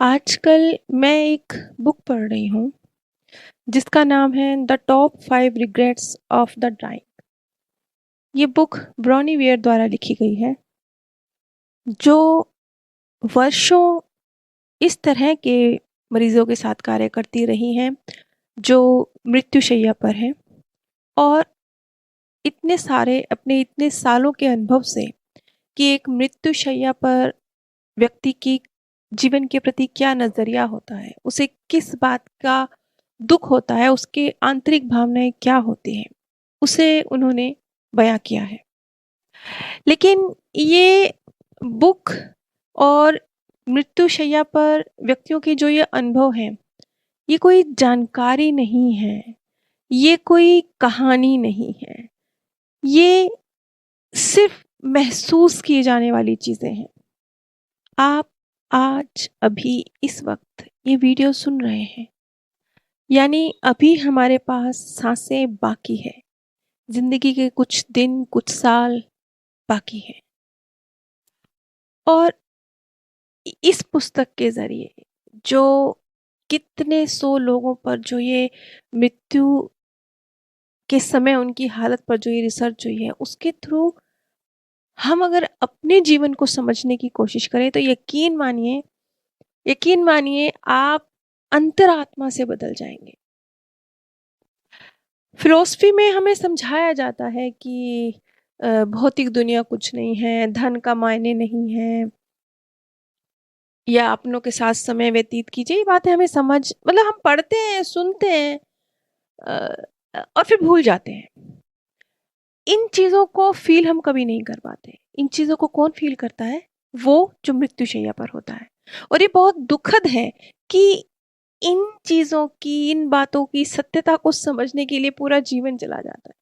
आजकल मैं एक बुक पढ़ रही हूँ जिसका नाम है the top 5 regrets of the dying. ये बुक ब्रॉनी वेयर द्वारा लिखी गई है, जो वर्षों इस तरह के मरीजों के साथ कार्य करती रही हैं जो मृत्युशैया पर हैं, और इतने सालों के अनुभव से कि एक मृत्युशैया पर व्यक्ति की जीवन के प्रति क्या नज़रिया होता है, उसे किस बात का दुख होता है, उसके आंतरिक भावनाएं क्या होती हैं, उसे उन्होंने बयां किया है। लेकिन ये बुक और मृत्युशैया पर व्यक्तियों के जो ये अनुभव हैं, ये कोई जानकारी नहीं है, ये कोई कहानी नहीं है, ये सिर्फ महसूस किए जाने वाली चीज़ें हैं। आप आज अभी इस वक्त ये वीडियो सुन रहे हैं, यानी अभी हमारे पास सांसें बाकी है, जिंदगी के कुछ दिन कुछ साल बाकी है। और इस पुस्तक के जरिए जो कितने सौ लोगों पर जो ये मृत्यु के समय उनकी हालत पर जो ये रिसर्च हुई है, उसके थ्रू हम अगर अपने जीवन को समझने की कोशिश करें तो यकीन मानिए आप अंतरात्मा से बदल जाएंगे। फिलॉसफी में हमें समझाया जाता है कि भौतिक दुनिया कुछ नहीं है, धन का मायने नहीं है, या अपनों के साथ समय व्यतीत कीजिए। ये बातें हमें मतलब हम पढ़ते हैं, सुनते हैं, और फिर भूल जाते हैं। इन चीज़ों को फील हम कभी नहीं कर पाते। इन चीज़ों को कौन फील करता है? वो जो मृत्युशैया पर होता है। और ये बहुत दुखद है कि इन चीज़ों की, इन बातों की सत्यता को समझने के लिए पूरा जीवन चला जाता है,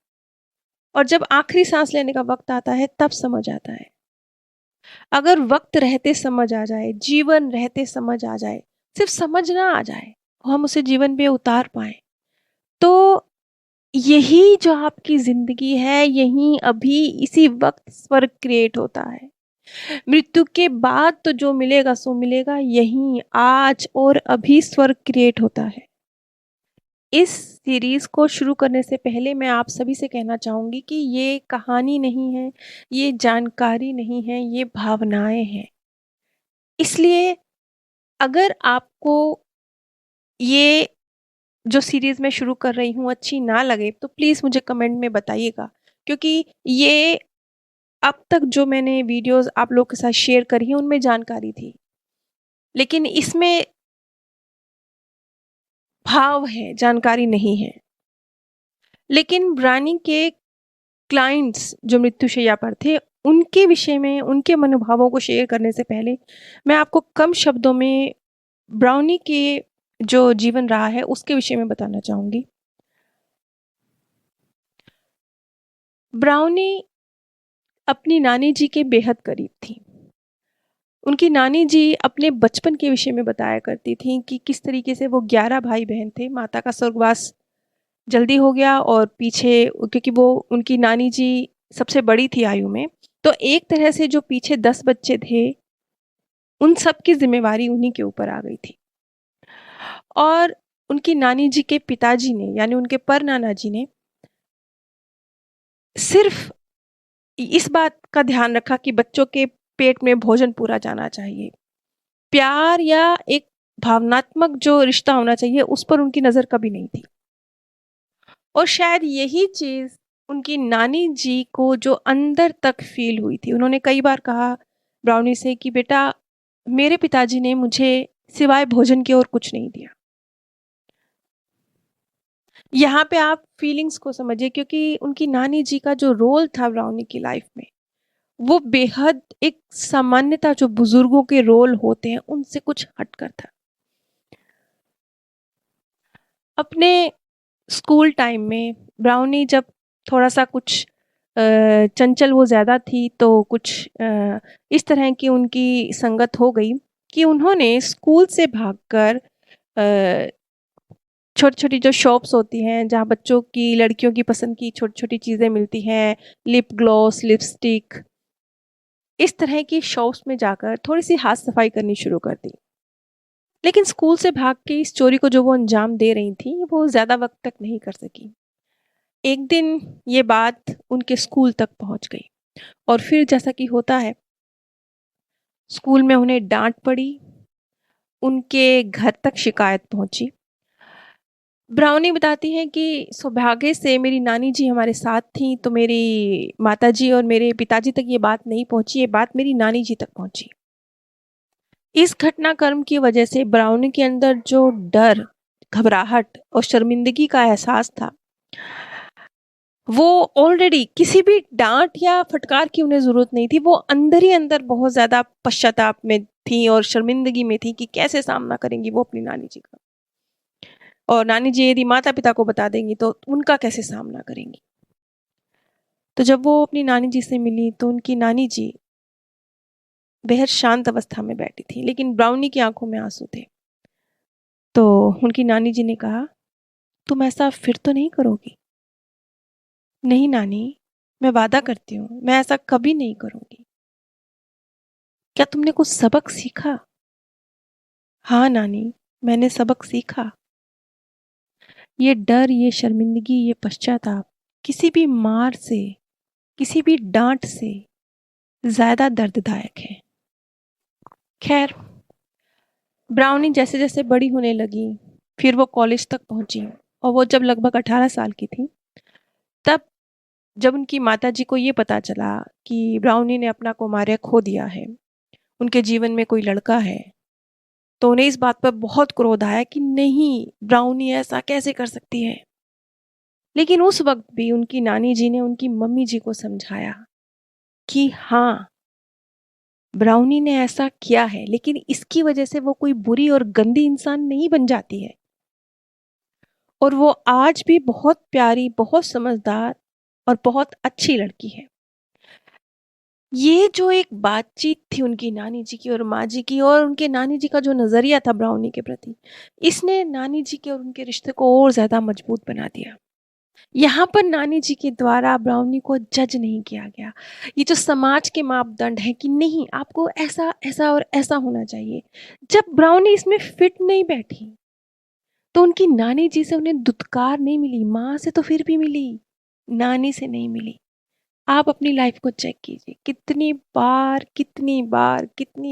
और जब आखिरी सांस लेने का वक्त आता है तब समझ आता है। अगर वक्त रहते समझ आ जाए, जीवन रहते समझ आ जाए, सिर्फ समझ ना आ जाए, हम उसे जीवन पे उतार पाए, तो यही जो आपकी जिंदगी है, यही अभी इसी वक्त स्वर्ग क्रिएट होता है। मृत्यु के बाद तो जो मिलेगा सो मिलेगा, यही आज और अभी स्वर्ग क्रिएट होता है। इस सीरीज को शुरू करने से पहले मैं आप सभी से कहना चाहूंगी कि ये कहानी नहीं है, ये जानकारी नहीं है, ये भावनाएं हैं। इसलिए अगर आपको ये जो सीरीज मैं शुरू कर रही हूँ अच्छी ना लगे तो प्लीज़ मुझे कमेंट में बताइएगा, क्योंकि ये अब तक जो मैंने वीडियोस आप लोग के साथ शेयर करी हैं उनमें जानकारी थी, लेकिन इसमें भाव है, जानकारी नहीं है। लेकिन ब्रानी के क्लाइंट्स जो मृत्युशैया पर थे, उनके विषय में, उनके मनोभावों को शेयर करने से पहले मैं आपको कम शब्दों में ब्राउनी के जो जीवन रहा है उसके विषय में बताना चाहूंगी। ब्राउनी अपनी नानी जी के बेहद करीब थी। उनकी नानी जी अपने बचपन के विषय में बताया करती थी कि किस तरीके से वो 11 भाई बहन थे। माता का स्वर्गवास जल्दी हो गया, और पीछे, क्योंकि वो उनकी नानी जी सबसे बड़ी थी आयु में, तो एक तरह से जो पीछे 10 बच्चे थे उन सब की जिम्मेवारी उन्हीं के ऊपर आ गई थी। और उनकी नानी जी के पिताजी ने, यानी उनके पर नाना जी ने, सिर्फ इस बात का ध्यान रखा कि बच्चों के पेट में भोजन पूरा जाना चाहिए। प्यार या एक भावनात्मक जो रिश्ता होना चाहिए उस पर उनकी नज़र कभी नहीं थी। और शायद यही चीज़ उनकी नानी जी को जो अंदर तक फील हुई थी। उन्होंने कई बार कहा ब्राउनी से कि बेटा, मेरे पिताजी ने मुझे सिवाय भोजन के और कुछ नहीं दिया। यहाँ पे आप फीलिंग्स को समझिए, क्योंकि उनकी नानी जी का जो रोल था ब्राउनी की लाइफ में, वो बेहद एक सामान्यता जो बुजुर्गों के रोल होते हैं उनसे कुछ हटकर था। अपने स्कूल टाइम में ब्राउनी जब थोड़ा सा कुछ चंचल वो ज़्यादा थी, तो कुछ इस तरह की उनकी संगत हो गई कि उन्होंने स्कूल से भागकर छोटी छोटी जो शॉप्स होती हैं जहाँ बच्चों की, लड़कियों की पसंद की छोटी छोटी चीज़ें मिलती हैं, लिप ग्लॉस, लिपस्टिक, इस तरह की शॉप्स में जाकर थोड़ी सी हाथ सफाई करनी शुरू कर दी। लेकिन स्कूल से भाग के इस चोरी को जो वो अंजाम दे रही थी, वो ज़्यादा वक़्त तक नहीं कर सकी। एक दिन ये बात उनके स्कूल तक पहुँच गई और फिर जैसा कि होता है, स्कूल में उन्हें डाँट पड़ी, उनके घर तक शिकायत पहुँची। ब्राउनी बताती हैं कि सौभाग्य से मेरी नानी जी हमारे साथ थीं, तो मेरी माताजी और मेरे पिताजी तक ये बात नहीं पहुँची, ये बात मेरी नानी जी तक पहुँची। इस घटनाक्रम की वजह से ब्राउनी के अंदर जो डर, घबराहट और शर्मिंदगी का एहसास था, वो ऑलरेडी किसी भी डाँट या फटकार की उन्हें ज़रूरत नहीं थी। वो अंदर ही अंदर बहुत ज़्यादा पश्चाताप में थी और शर्मिंदगी में थी कि कैसे सामना करेंगी वो अपनी नानी जी का। और नानी जी यदि माता-पिता को बता देंगी तो उनका कैसे सामना करेंगी। तो जब वो अपनी नानी जी से मिली तो उनकी नानी जी बेहद शांत अवस्था में बैठी थी, लेकिन ब्राउनी की आँखों में आँसू थे। तो उनकी नानी जी ने कहा, "तुम ऐसा फिर तो नहीं करोगी?" "नहीं नानी, मैं वादा करती हूँ, मैं ऐसा कभी नहीं करूँगी।" "क्या तुमने कुछ सबक सीखा?" "हाँ नानी, मैंने सबक सीखा। ये डर, ये शर्मिंदगी, ये पश्चाताप किसी भी मार से, किसी भी डाँट से ज़्यादा दर्ददायक है।" खैर, ब्राउनी जैसे-जैसे बड़ी होने लगी, फिर वो कॉलेज तक पहुँची और वो जब लगभग 18 साल की थी, तब जब उनकी माताजी को ये पता चला कि ब्राउनी ने अपना कौमार्य खो दिया है, उनके जीवन में कोई लड़का है, तो उन्हें इस बात पर बहुत क्रोध आया कि नहीं, ब्राउनी ऐसा कैसे कर सकती है? लेकिन उस वक़्त भी उनकी नानी जी ने उनकी मम्मी जी को समझाया कि हाँ, ब्राउनी ने ऐसा किया है, लेकिन इसकी वजह से वो कोई बुरी और गंदी इंसान नहीं बन जाती है। और वो आज भी बहुत प्यारी, बहुत समझदार और बहुत अच्छी लड़की है। ये जो एक बातचीत थी उनकी नानी जी की और माँ जी की और उनके नानी जी का जो नज़रिया था ब्राउनी के प्रति, इसने नानी जी के और उनके रिश्ते को और ज़्यादा मजबूत बना दिया। यहाँ पर नानी जी के द्वारा ब्राउनी को जज नहीं किया गया। ये जो समाज के मापदंड हैं कि नहीं, आपको ऐसा, ऐसा और ऐसा होना चाहिए। जब ब्राउनी इसमें फिट नहीं बैठी, तो उनकी नानी जी से उन्हें दुत्कार नहीं मिली, माँ से तो फिर भी मिली, नानी से नहीं मिली। आप अपनी लाइफ को चेक कीजिए, कितनी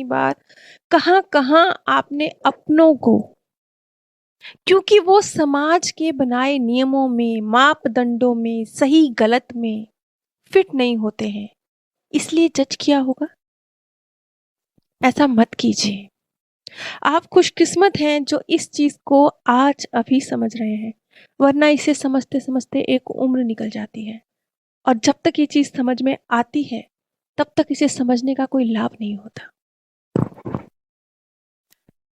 बार, कहाँ-कहाँ आपने अपनों को, क्योंकि वो समाज के बनाए नियमों में, मापदंडों में, सही-गलत में फिट नहीं होते हैं, इसलिए जज किया होगा। ऐसा मत कीजिए। आप खुशकिस्मत हैं जो इस चीज़ को आज अभी समझ रहे हैं, वरना इसे समझते-समझते एक उम्र निकल जाती है और जब तक ये चीज़ समझ में आती है, तब तक इसे समझने का कोई लाभ नहीं होता।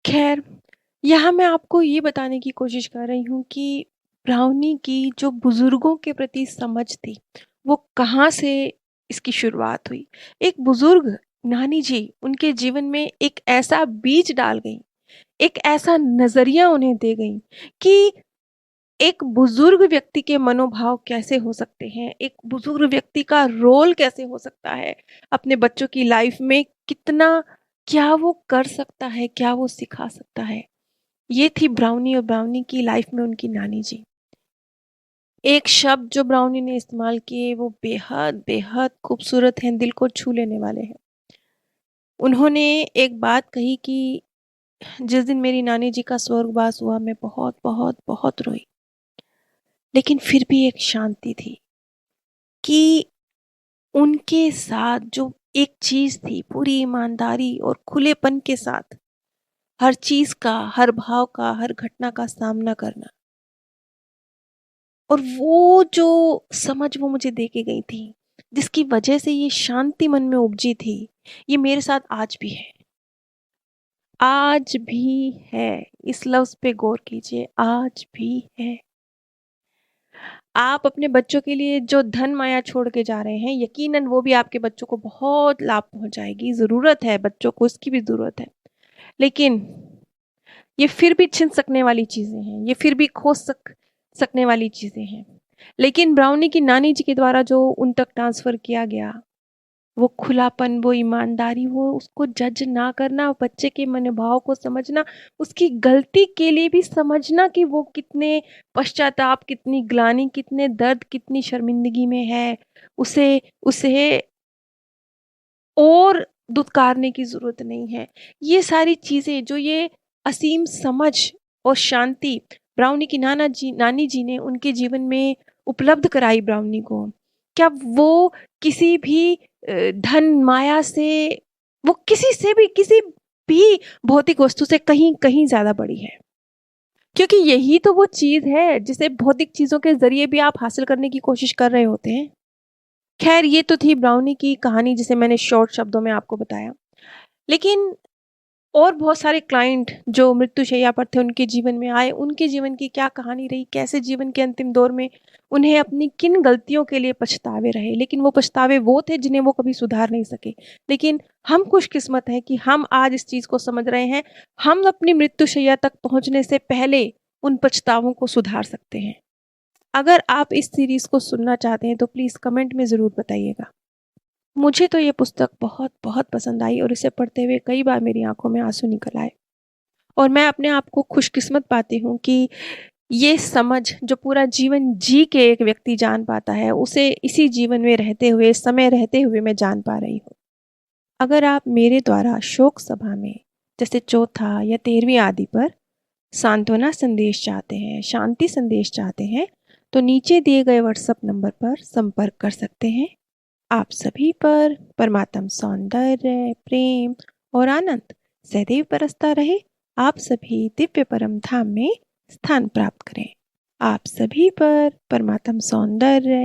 खैर, यहाँ मैं आपको ये बताने की कोशिश कर रही हूँ कि ब्राउनी की जो बुज़ुर्गों के प्रति समझ थी, वो कहाँ से इसकी शुरुआत हुई। एक बुज़ुर्ग नानी जी उनके जीवन में एक ऐसा बीज डाल गईं, एक ऐसा नज़रिया उन्हें दे गईं कि एक बुजुर्ग व्यक्ति के मनोभाव कैसे हो सकते हैं, एक बुजुर्ग व्यक्ति का रोल कैसे हो सकता है, अपने बच्चों की लाइफ में कितना, क्या वो कर सकता है, क्या वो सिखा सकता है। ये थी ब्राउनी और ब्राउनी की लाइफ में उनकी नानी जी। एक शब्द जो ब्राउनी ने इस्तेमाल किए वो बेहद, बेहद खूबसूरत हैं, दिल को छू लेने वाले हैं। उन्होंने एक बात कही कि जिस दिन मेरी नानी जी का स्वर्गवास हुआ, मैं बहुत, बहुत, बहुत रोई। लेकिन फिर भी एक शांति थी कि उनके साथ जो एक चीज़ थी, पूरी ईमानदारी और खुलेपन के साथ हर चीज़ का, हर भाव का, हर घटना का सामना करना। और वो जो समझ वो मुझे दे के गई थी, जिसकी वजह से ये शांति मन में उपजी थी, ये मेरे साथ आज भी है। आज भी है। इस लफ्ज़ पे गौर कीजिए, आज भी है। आप अपने बच्चों के लिए जो धन माया छोड़ के जा रहे हैं, यकीनन वो भी आपके बच्चों को बहुत लाभ पहुँचाएगी। ज़रूरत है बच्चों को, उसकी भी ज़रूरत है। लेकिन ये फिर भी छिन सकने वाली चीज़ें हैं, ये फिर भी खो सकने वाली चीज़ें हैं। लेकिन ब्राउनी की नानी जी के द्वारा जो उन तक ट्रांसफ़र किया गया, वो खुलापन, वो ईमानदारी, वो उसको जज ना करना, बच्चे के मनोभाव को समझना, उसकी गलती के लिए भी समझना कि वो कितने पश्चाताप, कितनी ग्लानि, कितने दर्द, कितनी शर्मिंदगी में है। उसे उसे और दुत्कारने की ज़रूरत नहीं है। ये सारी चीज़ें जो ये असीम समझ और शांति ब्राउनी की नानी जी ने उनके जीवन में उपलब्ध कराई ब्राउनी को। क्या वो किसी भी धन माया से, वो किसी भी भौतिक वस्तु से कहीं ज़्यादा बड़ी है। क्योंकि यही तो वो चीज़ है जिसे भौतिक चीज़ों के ज़रिए भी आप हासिल करने की कोशिश कर रहे होते हैं। खैर, ये तो थी ब्राउनी की कहानी जिसे मैंने शॉर्ट शब्दों में आपको बताया। लेकिन और बहुत सारे क्लाइंट जो मृत्युशैया पर थे, उनके जीवन में आए, उनके जीवन की क्या कहानी रही, कैसे जीवन के अंतिम दौर में उन्हें अपनी किन गलतियों के लिए पछतावे रहे। लेकिन वो पछतावे वो थे जिन्हें वो कभी सुधार नहीं सके। लेकिन हम खुशकिस्मत हैं कि हम आज इस चीज़ को समझ रहे हैं, हम अपनी मृत्युशैया तक पहुँचने से पहले उन पछतावों को सुधार सकते हैं। अगर आप इस सीरीज़ को सुनना चाहते हैं तो प्लीज़ कमेंट में ज़रूर बताइएगा। मुझे तो ये पुस्तक बहुत बहुत पसंद आई और इसे पढ़ते हुए कई बार मेरी आंखों में आंसू निकल आए। और मैं अपने आप को खुशकिस्मत पाती हूँ कि ये समझ जो पूरा जीवन जी के एक व्यक्ति जान पाता है, उसे इसी जीवन में रहते हुए, समय रहते हुए मैं जान पा रही हूँ। अगर आप मेरे द्वारा शोक सभा में जैसे चौथा या 13वीं आदि पर सांत्वना संदेश चाहते हैं, शांति संदेश चाहते हैं, तो नीचे दिए गए व्हाट्सएप नंबर पर संपर्क कर सकते हैं। आप सभी पर परमात्म सौंदर्य, प्रेम और आनंद सदैव बरसता रहे। आप सभी दिव्य परम धाम में स्थान प्राप्त करें। आप सभी पर परमात्म सौंदर्य